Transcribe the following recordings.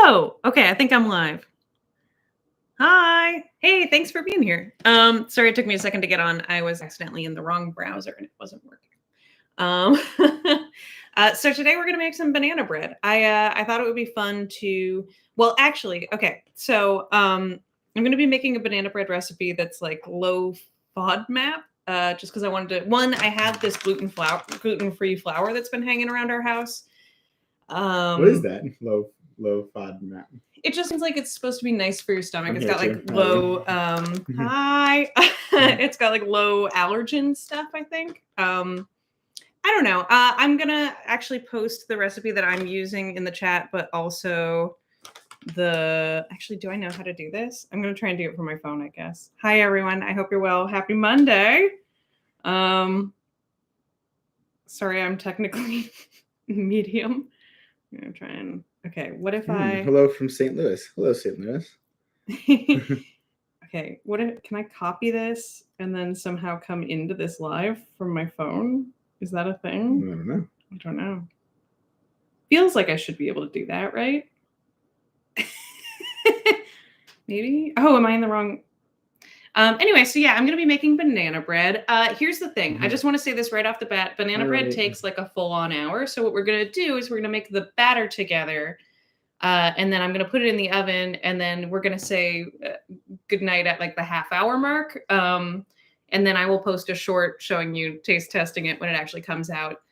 Oh, okay. I think I'm live. Hi. Hey, thanks for being here. Sorry it took me a second to get on. I was accidentally in the wrong browser and it wasn't working. Um, so today we're gonna make some banana bread. I thought it would be fun to. Well, actually, okay. So I'm gonna be making a banana bread recipe that's like low FODMAP. Just because I wanted to. One, I have this gluten-free flour that's been hanging around our house. What is that? Low FODMAP. It just seems like it's supposed to be nice for your stomach. I'm It's here got like too. low hi. It's got like low allergen stuff, I think. I don't know. I'm gonna actually post the recipe that I'm using in the chat, but also actually, do I know how to do this? I'm gonna try and do it from my phone, I guess. Hi everyone. I hope you're well. Happy Monday. Sorry, I'm technically medium. I'm gonna try and okay, what if I Hello from St. Louis. Hello, St. Louis. Okay, can I copy this and then somehow come into this live from my phone? Is that a thing? I don't know. Feels like I should be able to do that, right? Maybe. Oh, am I in the wrong? Anyway, so yeah, I'm gonna be making banana bread. Here's the thing. I just want to say this right off the bat. Banana bread takes like a full-on hour. So what we're gonna do is we're gonna make the batter together. And then I'm going to put it in the oven, and then we're going to say goodnight at like the half-hour mark. And then I will post a short showing you taste testing it when it actually comes out,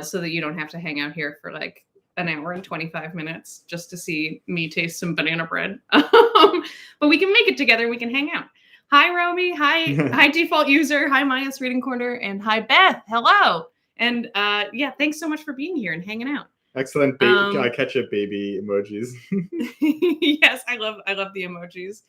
so that you don't have to hang out here for like an hour and 25 minutes just to see me taste some banana bread. But we can make it together. We can hang out. Hi, Romy. Hi, default user. Hi, Maya's Reading Corner. And hi, Beth. Hello. And yeah, thanks so much for being here and hanging out. Excellent ketchup baby emojis. Yes, I love the emojis.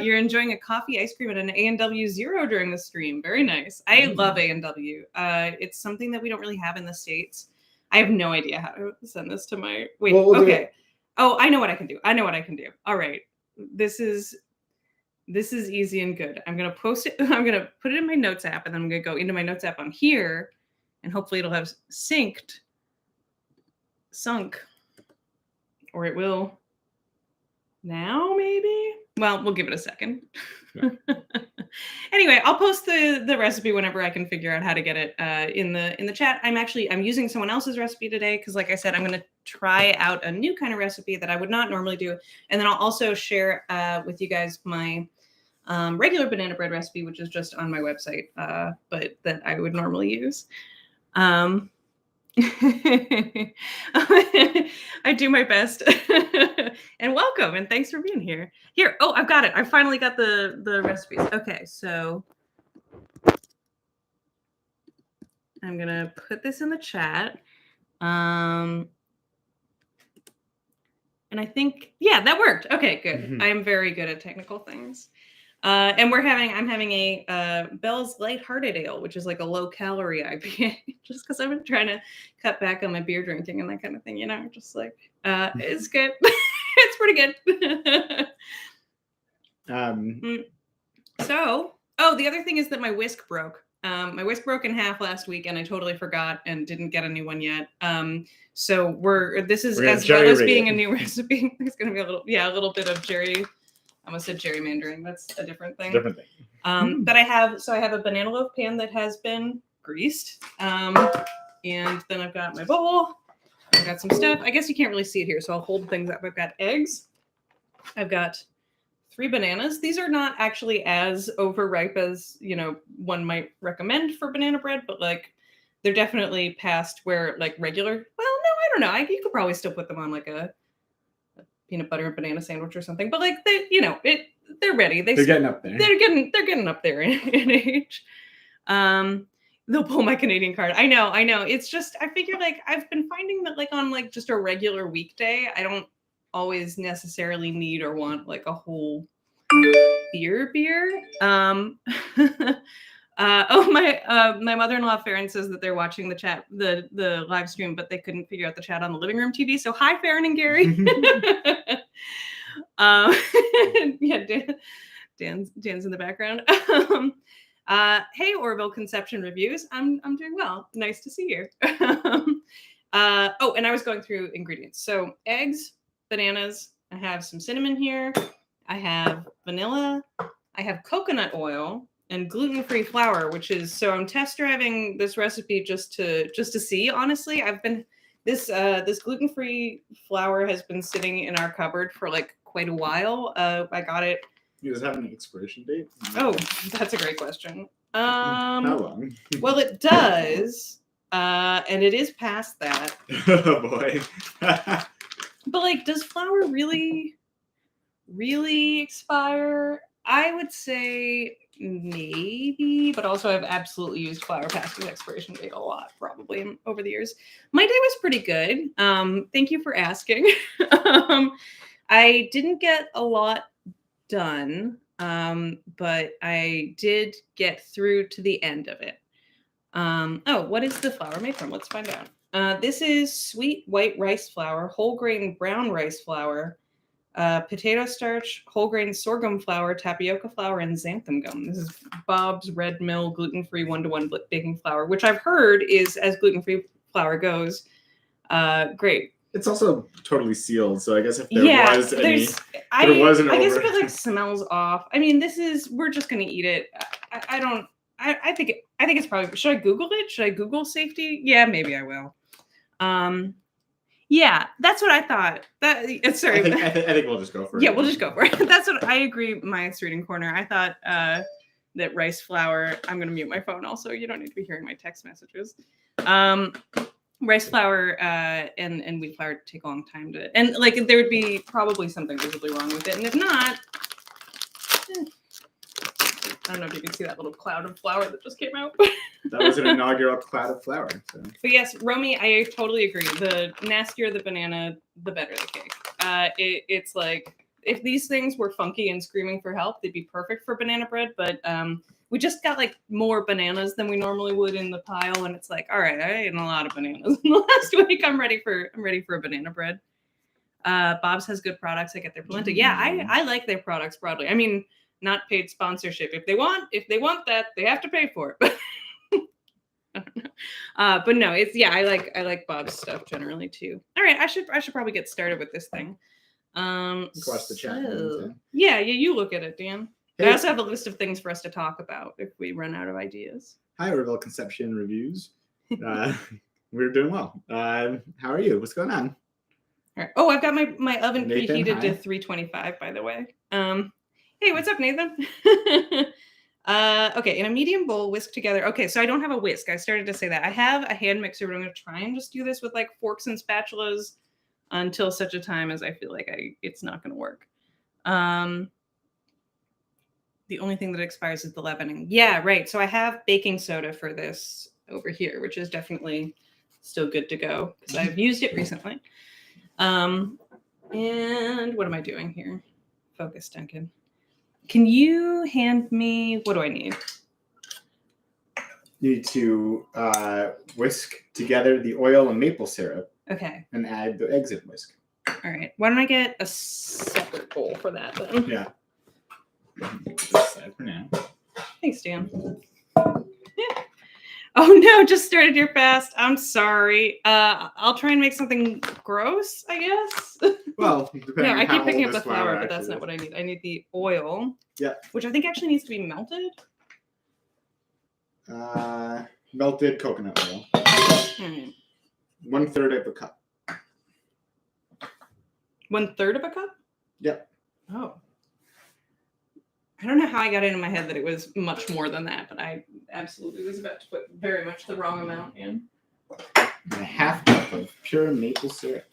You're enjoying a coffee, ice cream, and an A&W Zero during the stream. Very nice. I love A&W. It's something that we don't really have in the States. I have no idea how to send this to my wait. Well, okay. Oh, I know what I can do. All right. This is easy and good. I'm gonna post it. I'm gonna put it in my notes app, and then I'm gonna go into my notes app on here, and hopefully it'll have sunk, or it will now, maybe. Well, we'll give it a second. Yeah. Anyway, I'll post the recipe whenever I can figure out how to get it in the chat. I'm using someone else's recipe today because, like I said, I'm going to try out a new kind of recipe that I would not normally do, and then I'll also share with you guys my regular banana bread recipe, which is just on my website, but that I would normally use. I do my best. And welcome, and thanks for being here. Here, oh, I've got it. I finally got the recipes. Okay, so I'm gonna put this in the chat. And I think, yeah, that worked. Okay, good. Mm-hmm. I am very good at technical things. And I'm having a Bell's Lighthearted Ale, which is like a low-calorie IPA, just because I've been trying to cut back on my beer drinking and that kind of thing, just like, it's good. It's pretty good. So, the other thing is that my whisk broke. My whisk broke in half last week, and I totally forgot and didn't get a new one yet. So this is as well as being a new recipe. There's going to be a little bit of jerry. I almost said gerrymandering. That's a different thing. But I have a banana loaf pan that has been greased. And then I've got my bowl. I've got some stuff. I guess you can't really see it here, so I'll hold things up. I've got eggs. I've got 3 bananas. These are not actually as overripe as, one might recommend for banana bread, but like they're definitely past where like regular, well, no, I don't know. You could probably still put them on like a peanut butter and banana sandwich or something, but like they're ready. They're getting up there. They're getting up there in age. They'll pull my Canadian card. I know. It's just, I figure like I've been finding that like on like just a regular weekday, I don't always necessarily need or want like a whole beer. My mother-in-law Farron says that they're watching the chat, the live stream, but they couldn't figure out the chat on the living room TV. So hi, Farron and Gary. Yeah, Dan's in the background. Hey, Orville Conception Reviews. I'm doing well. Nice to see you. And I was going through ingredients. So eggs, bananas. I have some cinnamon here. I have vanilla. I have coconut oil and gluten-free flour, which is, so I'm test driving this recipe just to see. Honestly, I've been this gluten-free flour has been sitting in our cupboard for like quite a while. I got it. Does it have an expiration date? Oh, that's a great question. How long? Well, it does, and it is past that. Oh boy. But like, does flour really expire? I would say maybe, but also I've absolutely used flour past its expiration date a lot, probably over the years. My day was pretty good. Thank you for asking. I didn't get a lot done, but I did get through to the end of it. Oh, what is the flour made from? Let's find out. This is sweet white rice flour, whole grain brown rice flour, potato starch, whole grain sorghum flour, tapioca flour, and xanthan gum. This is Bob's Red Mill gluten-free 1-to-1 baking flour, which I've heard is, as gluten-free flour goes, great. It's also totally sealed, so I guess if there was any, I guess if it like smells off. I mean, we're just gonna eat it. I think it's probably. Should I Google it? Should I Google safety? Yeah, maybe I will. Yeah, that's what I thought. Sorry. I think we'll just go for it. Yeah, we'll just go for it. That's what I agree. My reading corner. I thought that rice flour. I'm gonna mute my phone. Also, you don't need to be hearing my text messages. Rice flour and wheat flour take a long time to, and like there would be probably something visibly wrong with it, and if not, I don't know if you can see that little cloud of flour that just came out. That was an inaugural cloud of flour. So. But yes, Romy, I totally agree. The nastier the banana, the better the cake. It's like, if these things were funky and screaming for help, they'd be perfect for banana bread. But we just got like more bananas than we normally would in the pile, and it's like, all right, I ate a lot of bananas in the last week. I'm ready for a banana bread. Bob's has good products. I get their polenta. Yeah, I like their products broadly. I mean, not paid sponsorship. If they want that, they have to pay for it. But no, it's, yeah, I like Bob's stuff generally too. All right, I should probably get started with this thing. Watch the chat. Yeah, you look at it, Dan. Hey. I also have a list of things for us to talk about if we run out of ideas. Hi, Revel Conception Reviews. We're doing well. How are you? What's going on? All right. Oh, I've got my oven Nathan, preheated hi. to 325, by the way. Hey, what's up, Nathan? Okay, in a medium bowl, whisk together. Okay, so I don't have a whisk. I started to say that. I have a hand mixer, but I'm going to try and just do this with like forks and spatulas until such a time as I feel like it's not going to work. The only thing that expires is the leavening. Yeah, right. So I have baking soda for this over here, which is definitely still good to go because I've used it recently. And what am I doing here? Focus, Duncan. Can you hand me, what do I need? You need to whisk together the oil and maple syrup. Okay. And add the eggs and whisk. All right. Why don't I get a separate bowl for that then? Yeah. This aside for now. Thanks, Dan. Yeah. Oh no, just started your fast. I'm sorry. I'll try and make something gross, I guess. Well, depending no, on I how keep picking up old the flour, but actually that's not is. what I need. I need the oil. Yeah. Which I think actually needs to be melted. Melted coconut oil. 1/3 of a cup. 1/3 of a cup? Yep. Oh. I don't know how I got it in my head that it was much more than that, but I absolutely was about to put very much the wrong amount in. And a 1/2 cup of pure maple syrup.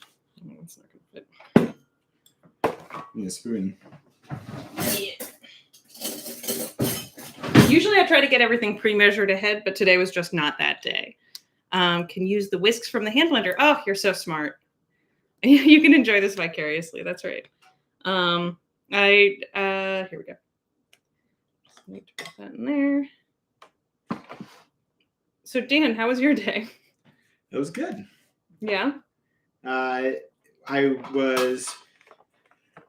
Oh, that's not going to fit. Need a spoon. Yeah. Usually I try to get everything pre-measured ahead, but today was just not that day. Can use the whisks from the hand blender. Oh, you're so smart. You can enjoy this vicariously. That's right. Here we go. Just need to put that in there. So Dan, how was your day? It was good. Yeah. I was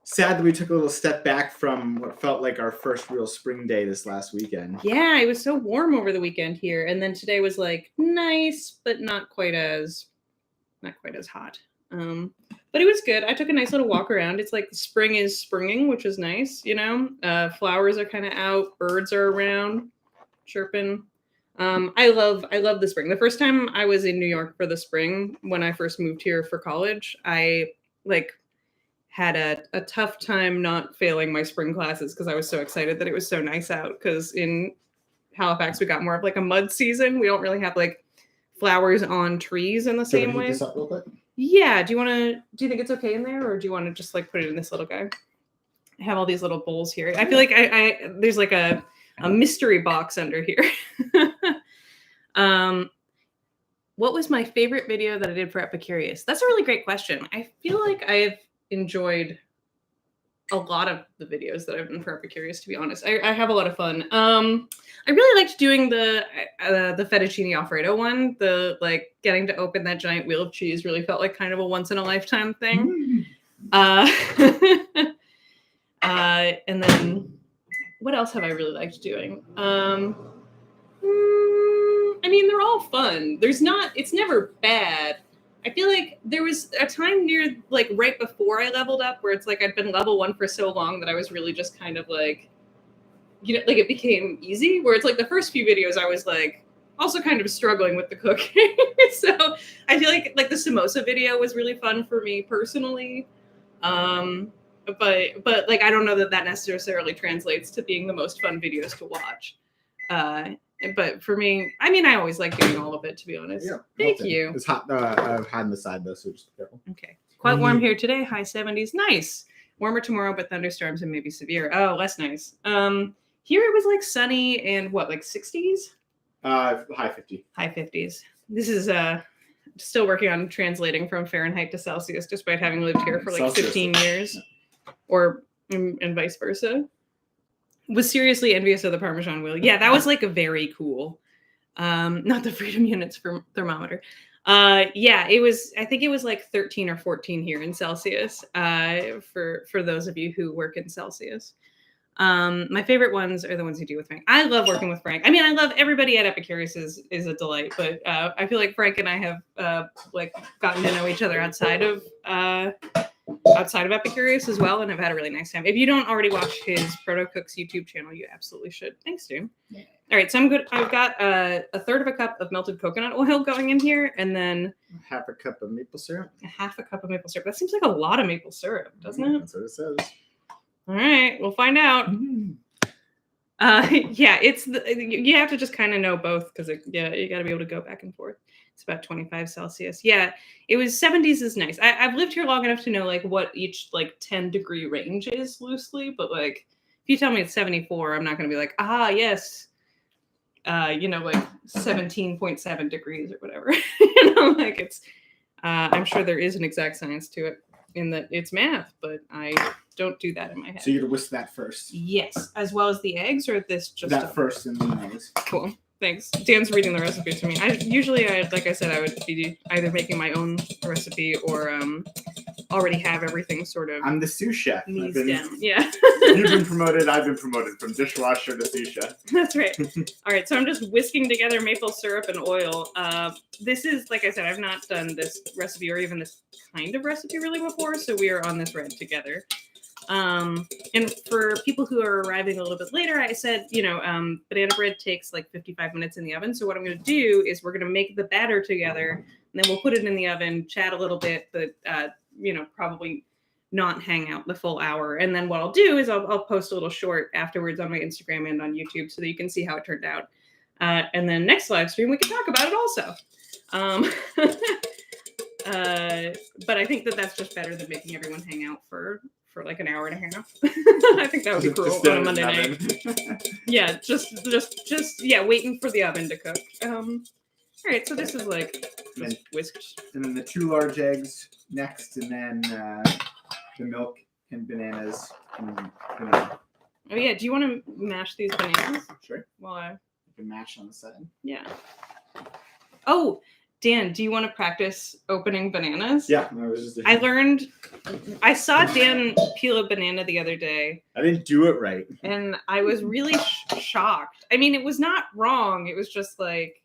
sad that we took a little step back from what felt like our first real spring day this last weekend. Yeah, it was so warm over the weekend here, and then today was like nice, but not quite as hot. But it was good. I took a nice little walk around. It's like spring is springing, which is nice, you know. Flowers are kind of out, birds are around, chirping. I love the spring. The first time I was in New York for the spring, when I first moved here for college, I like had a tough time not failing my spring classes because I was so excited that it was so nice out. Because in Halifax, we got more of like a mud season. We don't really have like flowers on trees in the same way. This up real quick? Yeah. Do you think it's okay in there, or do you want to just like put it in this little guy? I have all these little bowls here. I feel like I there's like a mystery box under here. What was my favorite video that I did for Epicurious? That's a really great question. I feel like I've enjoyed a lot of the videos that I've done for Epicurious, to be honest. I have a lot of fun. I really liked doing the fettuccine Alfredo one. The like getting to open that giant wheel of cheese really felt like kind of a once in a lifetime thing. And then what else have I really liked doing? I mean, they're all fun. It's never bad. I feel like there was a time near, like, right before I leveled up where it's like I'd been level 1 for so long that I was really just kind of like, you know, like it became easy, where it's like the first few videos I was like also kind of struggling with the cooking. So I feel like the samosa video was really fun for me personally. But like, I don't know that necessarily translates to being the most fun videos to watch. But for me, I mean, I always like doing all of it, to be honest. Yeah, Thank you. It's hot. Hot on the side though, so just be careful. Okay. Quite warm here today. High 70s. Nice. Warmer tomorrow, but thunderstorms and maybe severe. Oh, less nice. Here it was like sunny and what, like 60s? High 50. High 50s. This is still working on translating from Fahrenheit to Celsius, despite having lived here for like Celsius. 15 years, or and vice versa. Was seriously envious of the Parmesan wheel. Yeah, that was like a very cool. Not the Freedom Units for thermometer. Yeah, it was. I think it was like 13 or 14 here in Celsius. For those of you who work in Celsius. My favorite ones are the ones you do with Frank. I love working with Frank. I mean, I love everybody at Epicurious is a delight, but I feel like Frank and I have like gotten to know each other outside of Epicurious as well, and I've had a really nice time. If you don't already watch his Proto Cooks YouTube channel, you absolutely should. Thanks, dude. Yeah. All right, so I'm good. I've got a third of a cup of melted coconut oil going in here, and then half a cup of maple syrup. Half a cup of maple syrup. That seems like a lot of maple syrup, doesn't it? That's what it says. All right, we'll find out. Yeah, you have to just kind of know both because you got to be able to go back and forth. It's about 25 Celsius. Yeah, it was 70s is nice. I've lived here long enough to know like what each like 10-degree range is loosely, but like if you tell me it's 74, I'm not going to be like, yes, you know, like 17.7 degrees or whatever. You know, like it's. I'm sure there is an exact science to it in that it's math, but I don't do that in my head. So you're gonna whisk that first? Yes, as well as the eggs, or this just that first and then eggs. Cool. Thanks. Dan's reading the recipe to me. Like I said, I would be either making my own recipe or already have everything sort of. I'm the sous chef. Down. Yeah. You've been promoted. I've been promoted from dishwasher to sous chef. That's right. All right. So I'm just whisking together maple syrup and oil. This is, like I said, I've not done this recipe or even this kind of recipe really before, so we are on this ride together. And for people who are arriving a little bit later, I said, you know, banana bread takes like 55 minutes in the oven. So what I'm going to do is we're going to make the batter together, and then we'll put it in the oven, chat a little bit, but, you know, probably not hang out the full hour. And then what I'll do is I'll post a little short afterwards on my Instagram and on YouTube so that you can see how it turned out. And then next live stream, we can talk about it also. But I think that's just better than making everyone hang out for like an hour and a half. I think that would be cruel on a Monday night. Yeah, just waiting for the oven to cook. All right, so this is like whisked. And then the 2 large eggs next, and then the milk and bananas. And Oh yeah, do you want to mash these bananas? Sure. Well, you can mash on the side. Yeah. Oh, Dan, do you want to practice opening bananas? Yeah, I saw Dan peel a banana the other day. I didn't do it right. And I was really shocked. I mean, it was not wrong. It was just like,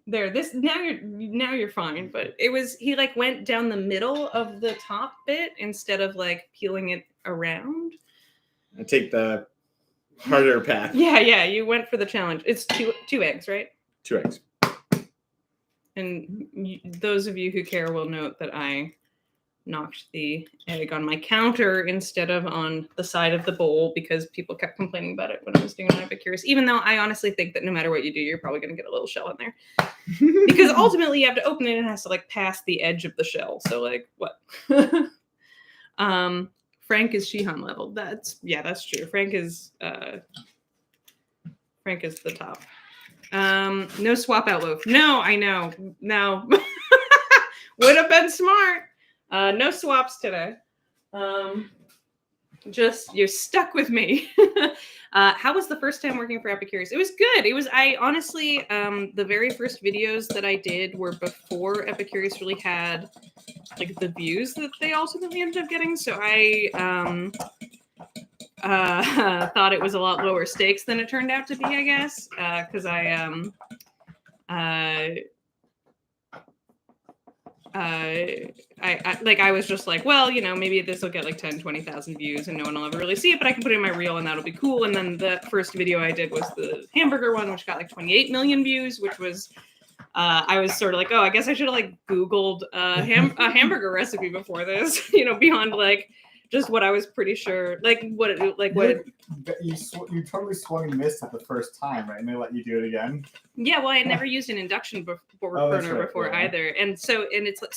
There, this now you're fine, but he like went down the middle of the top bit instead of like peeling it around. I take the harder path. Yeah, you went for the challenge. It's two eggs, right? 2 eggs. And those of you who care will note that I knocked the egg on my counter instead of on the side of the bowl because people kept complaining about it when I was doing an Epicurus, even though I honestly think that no matter what you do, you're probably going to get a little shell in there. Because ultimately you have to open it and it has to like pass the edge of the shell. So like what? Frank is Shihan level. That's true. Frank is the top. No swap out loaf. No, I know. No. Would have been smart. No swaps today. Just you're stuck with me. How was the first time working for Epicurus? It was good. I honestly, the very first videos that I did were before Epicurus really had like the views that they ultimately ended up getting. So I thought it was a lot lower stakes than it turned out to be, I guess, because I was just like, well, maybe this will get like 10, 20,000 views and no one will ever really see it, but I can put it in my reel and that'll be cool. And then the first video I did was the hamburger one, which got like 28 million views, which was, I was sort of like, oh, I guess I should have like Googled a hamburger recipe before this, beyond like just what I was pretty sure, you totally swung and missed it the first time, right? And they let you do it again. Yeah, well, I had never used an induction burner before either, and it's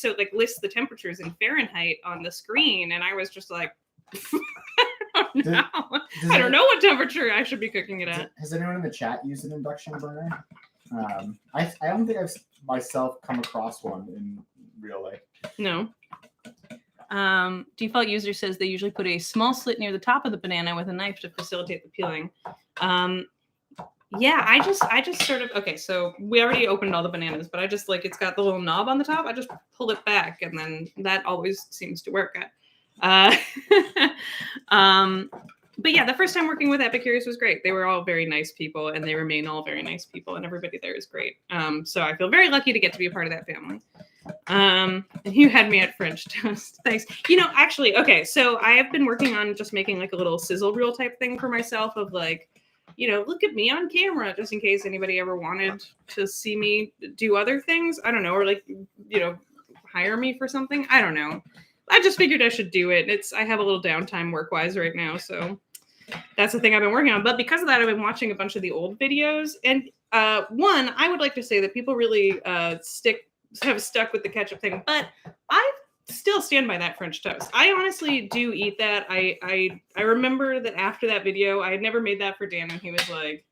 so like lists the temperatures in Fahrenheit on the screen, and I was just like, I don't know what temperature I should be cooking it at. Has anyone in the chat used an induction burner? I don't think I've myself come across one in real life. No. Default user says they usually put a small slit near the top of the banana with a knife to facilitate the peeling. Yeah, I just sort of, okay, so we already opened all the bananas, but I just like, it's got the little knob on the top. I just pull it back and then that always seems to work. But yeah, the first time working with Epicurus was great. They were all very nice people and they remain all very nice people and everybody there is great. So I feel very lucky to get to be a part of that family. And you had me at French toast. Thanks. Actually, okay, so I have been working on just making like a little sizzle reel type thing for myself of like, look at me on camera, just in case anybody ever wanted to see me do other things. I don't know, or like, hire me for something. I don't know. I just figured I should do it. I have a little downtime work-wise right now, so that's the thing I've been working on. But because of that, I've been watching a bunch of the old videos. And one, I would like to say that people really have stuck with the ketchup thing, but I still stand by that French toast. I honestly do eat that. I remember that after that video, I had never made that for Dan, and he was like,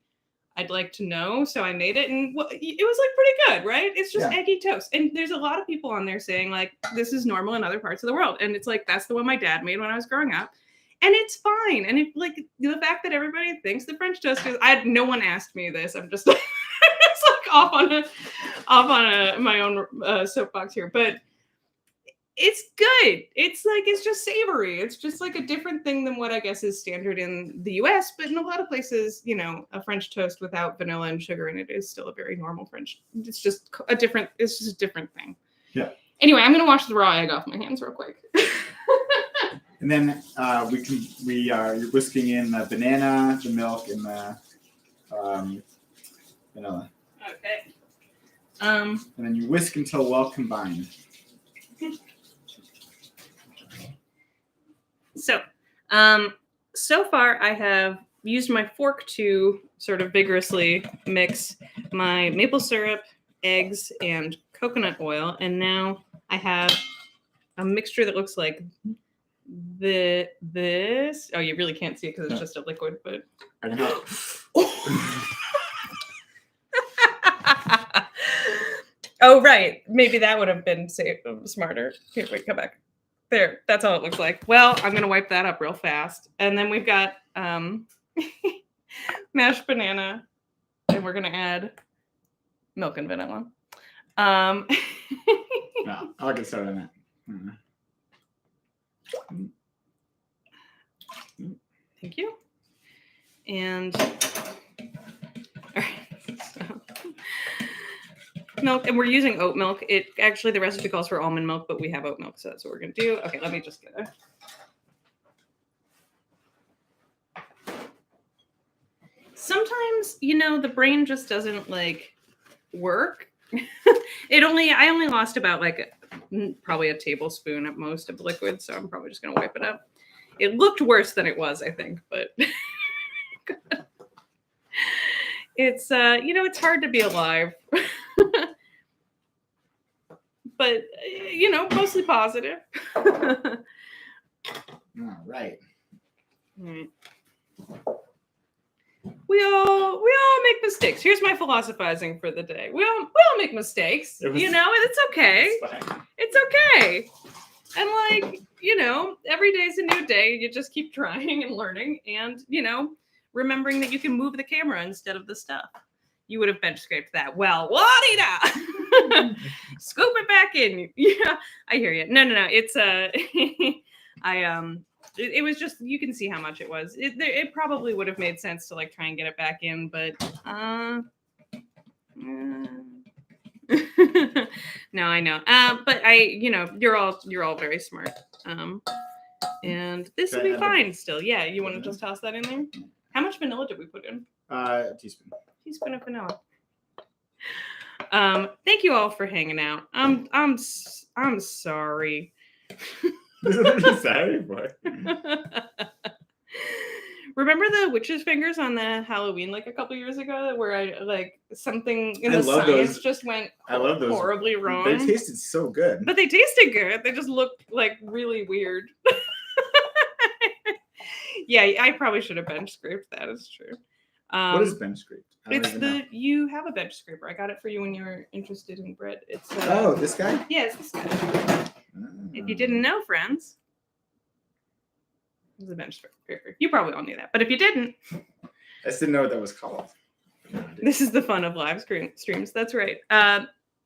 I'd like to know. So I made it, and it was like pretty good, right? It's just eggy toast. And there's a lot of people on there saying like, this is normal in other parts of the world. And it's like, that's the one my dad made when I was growing up. And it's fine. And it like the fact that everybody thinks the French toast is, no one asked me this. I'm just like, it's like off on my own soapbox here, but it's good. It's like, it's just savory. It's just like a different thing than what I guess is standard in the US, but in a lot of places, a French toast without vanilla and sugar in it is still a very normal French. It's just a different thing. Yeah. Anyway, I'm going to wash the raw egg off my hands real quick. And then we are whisking in the banana, the milk, and the vanilla. Okay. And then you whisk until well combined. So, so far I have used my fork to sort of vigorously mix my maple syrup, eggs, and coconut oil, and now I have a mixture that looks like this. Oh, you really can't see it because it's just a liquid, but I know. Oh, right. Maybe that would have been smarter. Here, wait, come back. There, that's all it looks like. Well, I'm going to wipe that up real fast. And then we've got mashed banana, and we're going to add milk and vanilla. No, I'll get started on that. Mm-hmm. Thank you. And all right. milk, and we're using oat milk. It actually, the recipe calls for almond milk, but we have oat milk, so that's what we're gonna do. Okay, let me just get it. Sometimes, the brain just doesn't like work. I only lost about like probably a tablespoon at most of liquid, so I'm probably just gonna wipe it up. It looked worse than it was, I think, but it's it's hard to be alive. But mostly positive. All right. We all make mistakes. Here's my philosophizing for the day. We all make mistakes. It's okay. It's okay. And every day's a new day. You just keep trying and learning and, remembering that you can move the camera instead of the stuff. You would have bench scraped that. Well, what-a-da! Scoop it back in. Yeah, I hear you. No. It's it was just, you can see how much it was. It probably would have made sense to try and get it back in, but no, I know. But you're all very smart. And this will be fine still. Yeah, you want to just toss that in there? How much vanilla did we put in? A teaspoon. Teaspoon of vanilla. Thank you all for hanging out. I'm sorry. Sorry, boy. Remember the witch's fingers on the Halloween a couple years ago, where I something in the science those. Just went I love those. Horribly wrong. They tasted so good, but they tasted good. They just looked really weird. Yeah, I probably should have bench scraped that. It's true. What is bench scraped? You have a bench scraper. I got it for you when you were interested in bread. It's this guy? Yeah, it's this guy. If you didn't know, friends, it's a bench scraper. You probably all knew that, but if you didn't, I just didn't know what that was called. This is the fun of live streams. That's right.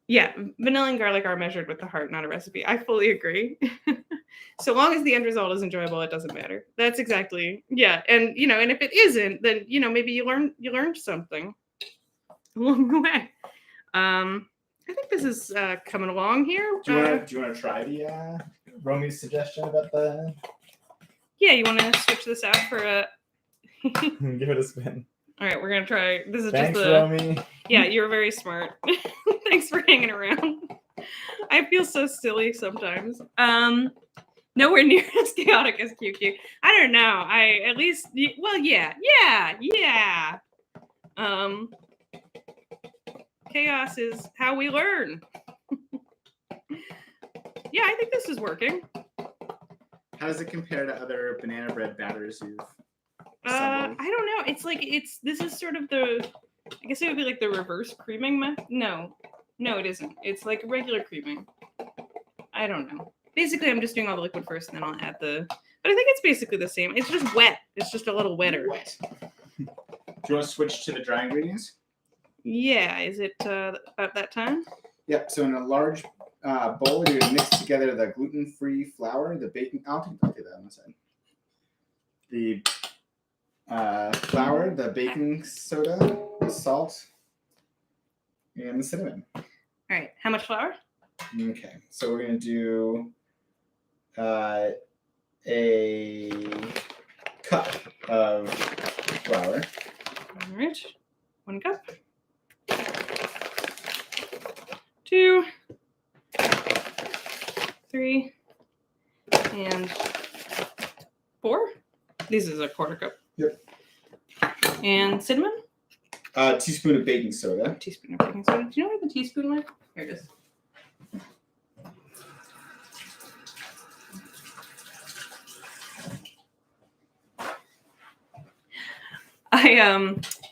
Yeah, vanilla and garlic are measured with the heart, not a recipe. I fully agree. So long as the end result is enjoyable, it doesn't matter. That's exactly, yeah. And and if it isn't, then maybe you learned something along the way. I think this is coming along here. Do you want to try the Romy's suggestion about the? Yeah, you want to switch this out for a? Give it a spin. All right, we're gonna try. This is Thanks, just the. Romy. Yeah, you're very smart. Thanks for hanging around. I feel so silly sometimes. Nowhere near as chaotic as QQ. I don't know. Yeah. Chaos is how we learn. Yeah, I think this is working. How does it compare to other banana bread batters you've assembled? I don't know. This is sort of the, I guess it would be the reverse creaming method. No, it isn't. It's regular creaming. I don't know. Basically, I'm just doing all the liquid first, and then I'll add but I think it's basically the same. It's just wet. It's just a little wetter. Wet. Do you want to switch to the dry ingredients? Yeah. Is it about that time? Yep. So in a large bowl, you're going to mix together the gluten-free flour, the baking. I'll do that on the side. The flour, the baking soda, the salt, and the cinnamon. All right. How much flour? Okay. So we're going to do a cup of flour. All right. 1 cup. 2, 3, and 4. This is a 1/4 cup. Yep. And cinnamon? A teaspoon of baking soda. Teaspoon of baking soda. Do you know where the teaspoon went? Here it is.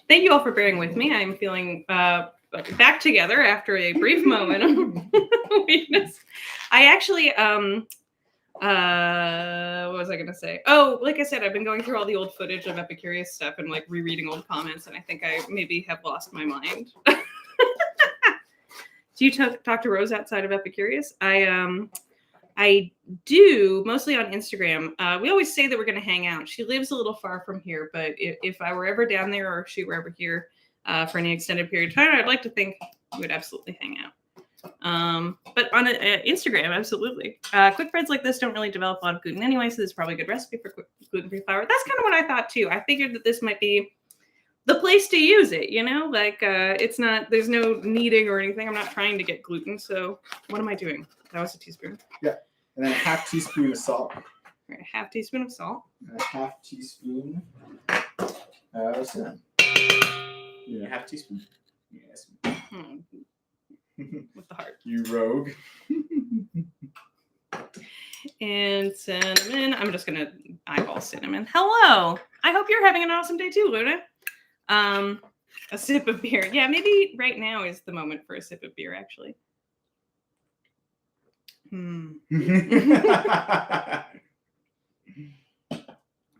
Thank you all for bearing with me. I'm feeling back together after a brief moment of weakness. I actually what was I gonna say? Oh, like I said, I've been going through all the old footage of Epicurious stuff and rereading old comments, and I think I maybe have lost my mind. Do you talk to Rose outside of Epicurious? I do, mostly on Instagram. We always say that we're going to hang out. She lives a little far from here, but if I were ever down there or if she were ever here for any extended period of time, I'd like to think we would absolutely hang out. But on Instagram, absolutely. Quick breads like this don't really develop a lot of gluten anyway, so this is probably a good recipe for gluten-free flour. That's kind of what I thought too. I figured that this might be the place to use it, you know? Like, it's not, there's no kneading or anything. I'm not trying to get gluten, so what am I doing? That was a teaspoon. Yeah. And then a half teaspoon of salt. Right, a half teaspoon of salt. And a half teaspoon of cinnamon. Yeah, half teaspoon. Yes. With the heart. You rogue. And cinnamon. I'm just gonna eyeball cinnamon. Hello. I hope you're having an awesome day too, Luna. A sip of beer. Yeah, maybe right now is the moment for a sip of beer, actually. All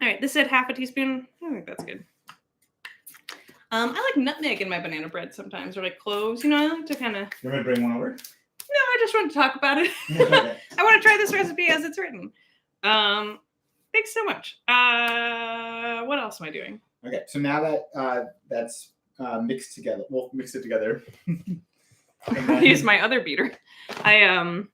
right, this said half a teaspoon. I think that's good. I like nutmeg in my banana bread sometimes, or like cloves. You know, I like to kind of. You want me to bring one over? No, I just want to talk about it. Okay. I want to try this recipe as it's written. Thanks so much. What else am I doing? Okay, so now that that's mixed together, we'll mix it together. I'll use my other beater. I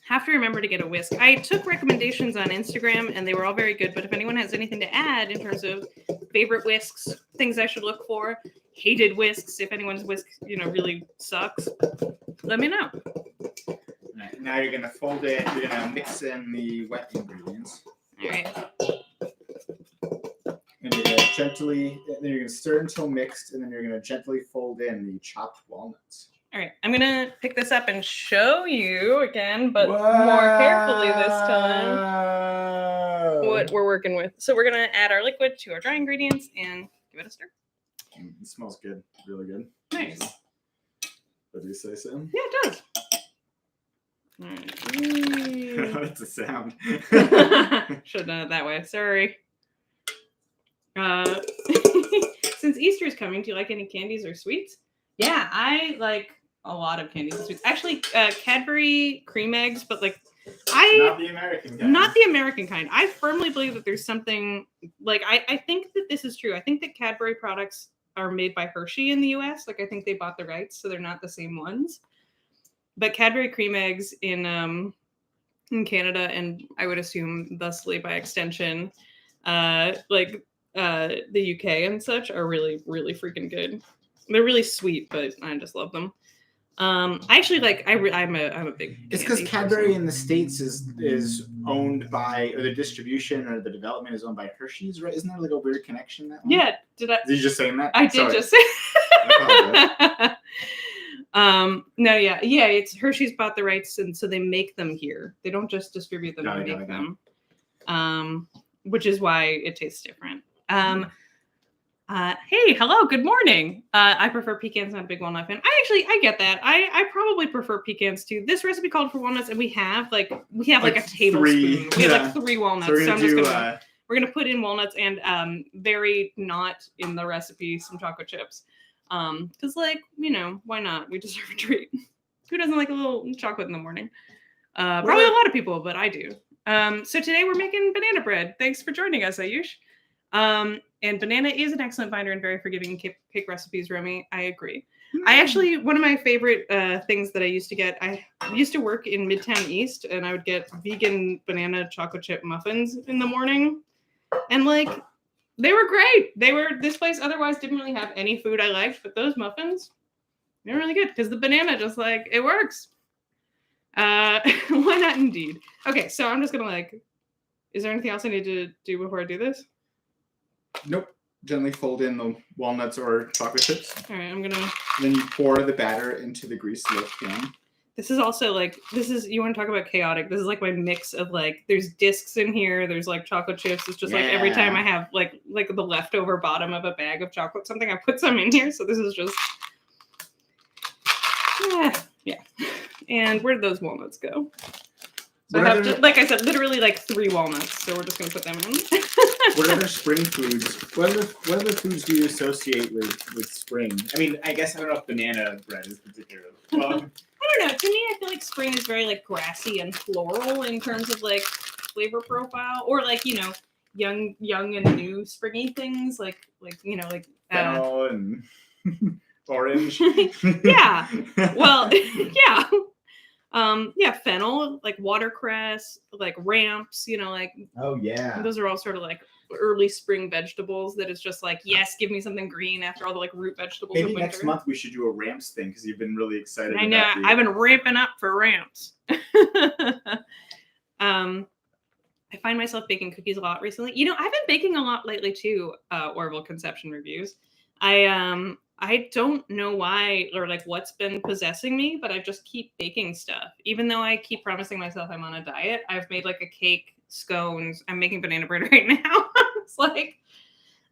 have to remember to get a whisk. I took recommendations on Instagram and they were all very good, but if anyone has anything to add in terms of favorite whisks, things I should look for, hated whisks, if anyone's whisk, really sucks, let me know. All right, now you're gonna fold it, you're gonna mix in the wet ingredients. All right. And you're gonna gently, then you're gonna stir until mixed, and then you're gonna gently fold in the chopped walnuts. All right, I'm gonna pick this up and show you again, but more carefully this time, what we're working with. So we're gonna add our liquid to our dry ingredients and give it a stir. It smells good, really good. Nice. What do you say, Sam? Yeah, it does. All right. That's a sound. Should have done it that way. Sorry. Since Easter is coming, do you like any candies or sweets? Yeah, I like a lot of candies and sweets. Actually, Cadbury cream eggs, but not the American kind. Not the American kind. I firmly believe that there's something I think that this is true. I think that Cadbury products are made by Hershey in the US. I think they bought the rights, so they're not the same ones. But Cadbury cream eggs in Canada, and I would assume thusly by extension, the UK and such, are really, really freaking good. They're really sweet, but I just love them. I actually I'm a big. It's because Cadbury in the States is owned by, or the distribution or the development is owned by Hershey's, right? Isn't there like a weird connection that one? Yeah. Did you just say that? I did just say. No, yeah, it's Hershey's bought the rights, and so they make them here. They don't just distribute them; they make them. Which is why it tastes different. Hey, hello, good morning. I prefer pecans, not a big walnut fan. I get that. I probably prefer pecans too. This recipe called for walnuts, and we have a tablespoon. We have 3 walnuts. So we're gonna put in walnuts and very not in the recipe some chocolate chips. Because why not? We deserve a treat. Who doesn't like a little chocolate in the morning? Probably a lot of people, but I do. So today we're making banana bread. Thanks for joining us, Ayush. And banana is an excellent binder and very forgiving cake recipes, Romy. I agree. I actually, one of my favorite things that I used to get, I used to work in Midtown East, and I would get vegan banana chocolate chip muffins in the morning. And they were great. This place otherwise didn't really have any food I liked, but those muffins, they're really good because the banana just it works. Why not indeed? Okay, so I'm just gonna is there anything else I need to do before I do this? Nope. Gently fold in the walnuts or chocolate chips. All right, I'm gonna. Then you pour the batter into the greased loaf pan. This is also you want to talk about chaotic. This is my mix of there's discs in here. There's chocolate chips. It's just every time I have the leftover bottom of a bag of chocolate something, I put some in here. So this is just yeah. And where did those walnuts go? So I have I said, literally 3 walnuts. So we're just gonna put them in. What other spring foods? What other foods do you associate with spring? I mean, I guess I don't know if banana bread is particularly. Well, I don't know. To me, I feel like spring is very grassy and floral in terms of flavor profile, or young and new springy things fennel and orange. Yeah. Well, yeah. Yeah, fennel, like watercress, like ramps, like Oh yeah. those are all sort of like early spring vegetables that is just like, yes, give me something green after all the like root vegetables Maybe of winter. next month we should do a ramps thing because you've been really excited. I know. I've been ramping up for ramps. I find myself baking cookies a lot recently. I've been baking a lot lately too, Orville Conception Reviews. I don't know why or like what's been possessing me, but I just keep baking stuff. Even though I keep promising myself I'm on a diet, I've made like a cake, scones. I'm making banana bread right now. It's like,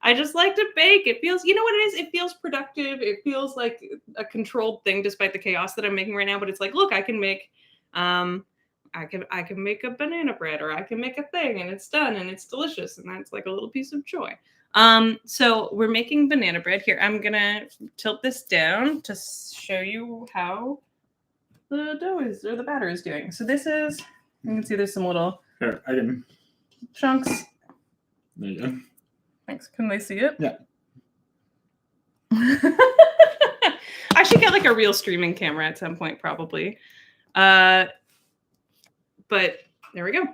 I just like to bake. It feels, you know what it is? It feels productive. It feels like a controlled thing despite the chaos that I'm making right now. But it's like, look, I can make, I can make a banana bread, or I can make a thing and it's done and it's delicious. And that's like a little piece of joy. So we're making banana bread here. I'm going to tilt this down to show you how the dough is, or the batter is doing. So this is, you can see there's some little chunks. There you go. Thanks. Can they see it? Yeah. I should get like a real streaming camera at some point, probably. But there we go.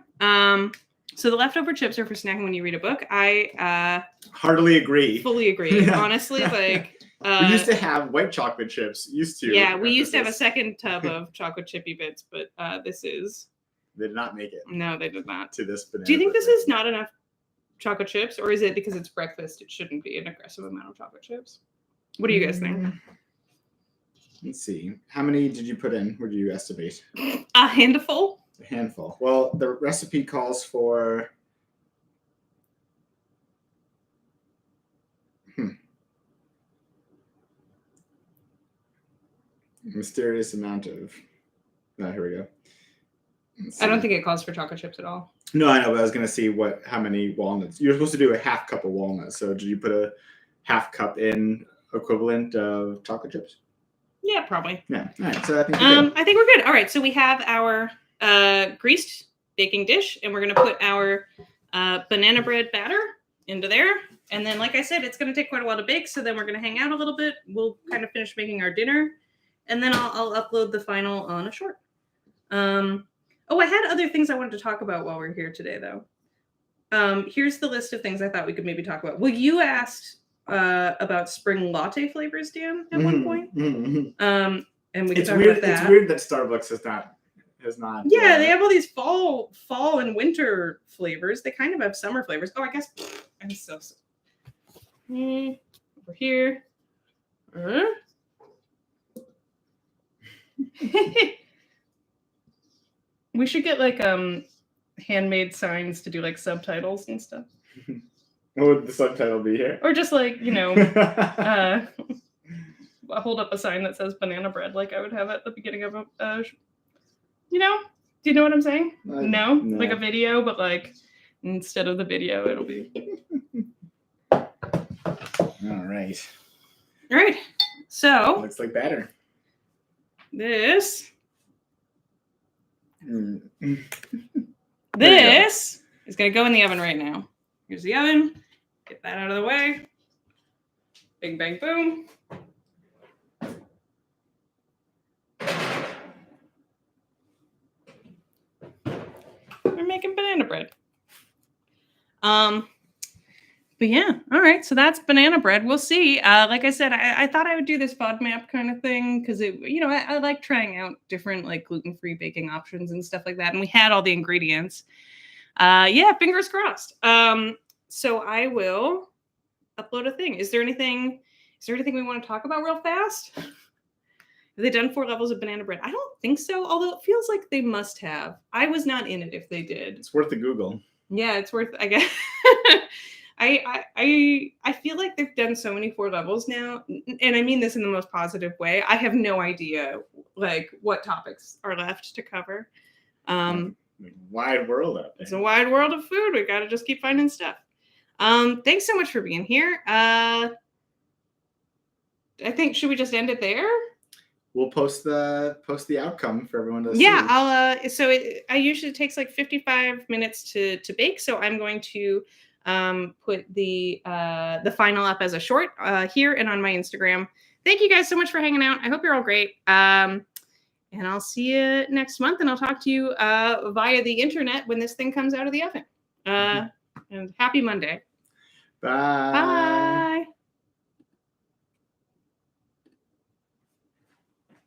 So the leftover chips are for snacking when you read a book. I heartily agree. Fully agree. Honestly, like we used to have white chocolate chips. Yeah, we used to have a second tub of chocolate chippy bits, but this is. They did not make it. No, they did not. To this banana. Do you think this is not enough chocolate chips, or is it because it's breakfast? It shouldn't be an aggressive amount of chocolate chips. What do you guys think? Let's see. How many did you put in? What do you estimate? A handful. A handful. Well, the recipe calls for mysterious amount of. Oh, here we go. I don't think it calls for chocolate chips at all. No, I know, but I was gonna see how many walnuts. You're supposed to do a half cup of walnuts. So did you put a half cup in equivalent of chocolate chips? Yeah, probably. Yeah. All right. So I think. I think we're good. All right. So we have our greased baking dish, and we're gonna put our banana bread batter into there. And then, like I said, it's gonna take quite a while to bake. So then we're gonna hang out a little bit. We'll kind of finish making our dinner, and then I'll upload the final on a short. Oh, I had other things I wanted to talk about while we're here today, though. Here's the list of things I thought we could maybe talk about. Well, you asked about spring latte flavors, Dan, at one point. And we can talk about that. It's weird that Starbucks has not. Yeah, they have all these fall and winter flavors. They kind of have summer flavors. Oh, I guess I'm so over here. We should get like handmade signs to do like subtitles and stuff. What would the subtitle be here? Or just like, hold up a sign that says banana bread like I would have at the beginning of a do you know what I'm saying? No? Like a video, but like instead of the video it'll be. All right. So looks like batter. This is going to go in the oven right now. Here's the oven. Get that out of the way. Bing, bang, boom. We're making banana bread. But yeah, all right. So that's banana bread. We'll see. Like I said, I thought I would do this FODMAP kind of thing because I like trying out different like gluten-free baking options and stuff like that. And we had all the ingredients. Yeah, fingers crossed. So I will upload a thing. Is there anything we want to talk about real fast? Have they done 4 levels of banana bread? I don't think so. Although it feels like they must have. I was not in it if they did. It's worth the Google. Yeah, it's worth. I guess. I feel like they've done so many 4 levels now, and I mean this in the most positive way. I have no idea like what topics are left to cover. Wide world out there. It's a wide world of food. We got to just keep finding stuff. Thanks so much for being here. I think should we just end it there? We'll post the outcome for everyone to see. Yeah, I usually it takes like 55 minutes to bake, so I'm going to put the final up as a short here and on my Instagram. thank you guys so much for hanging out. I hope you're all great. And I'll see you next month, and I'll talk to you via the internet when this thing comes out of the oven. And happy Monday. Bye. Bye.